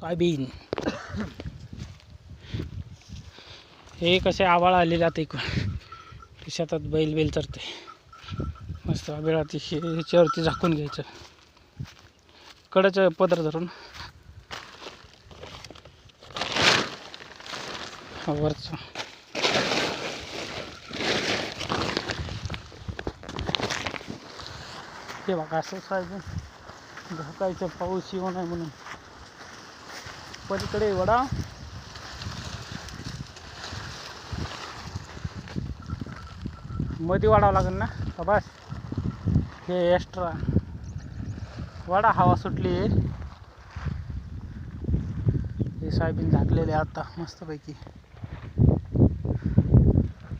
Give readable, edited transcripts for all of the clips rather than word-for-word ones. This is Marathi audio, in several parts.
सोयाबीन हे कसे आवाळ आलेले आता इकडून शेतात बैल चरते मस्त आबिळाती ह्याच्यावरती झाकून घ्यायचं कडचं पदर धरून वरचं हे बघा असं सोयाबीन झाकायचं पाऊस येऊ नये म्हणून पलीकडे वडा मध्ये वाढावं लागेल ना बस हे एक्स्ट्रा वाडा हवा सुटली हे सोयाबीन झाकलेले आता मस्तपैकी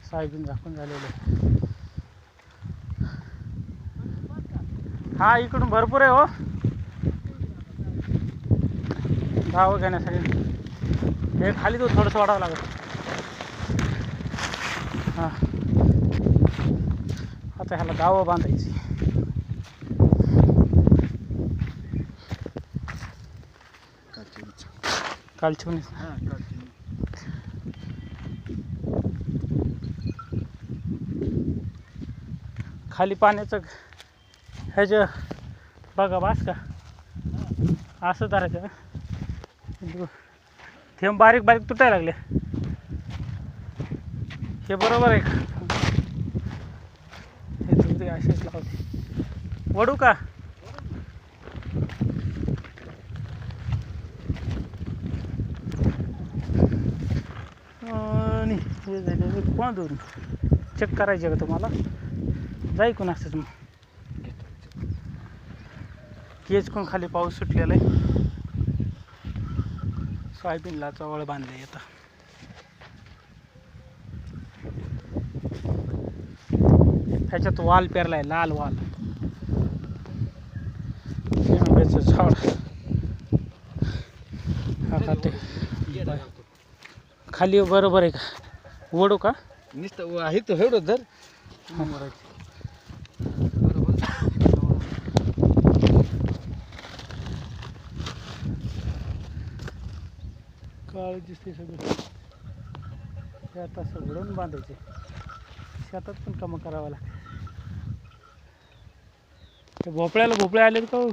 सोयाबीन झाकून झालेले हा इकडून भरपूर आहे हो गाव घेण्यासाठी हे खाली तो थोडंसं वाढावं लागेल हां आता ह्याला गावं बांधायची कालचिवणी खाली पाण्याचं ह्याचं बघा बास का असं धरायचं थेंब बारीक बारीक तुटायला लागले हे बरोबर आहे का हे तुमचे असेच लावते वडू का आणि हे झाले कोण दोन चेक करायचे का तुम्हाला जाई कोण असंच मग केज कोण खाली पाऊस सुटलेला आहे सोयाबीनला चवळ बांधले आता ह्याच्यात वाल पेरलाय लाल वाल आंब्याचं झाड हा ते खाली बरोबर आहे का ओढू का नुसतं आहे तो एवढं धर काळ दिसते सगळं हे आता सगळं बांधायचे शेतात पण कामं करावं लागतं ते भोपळे आले का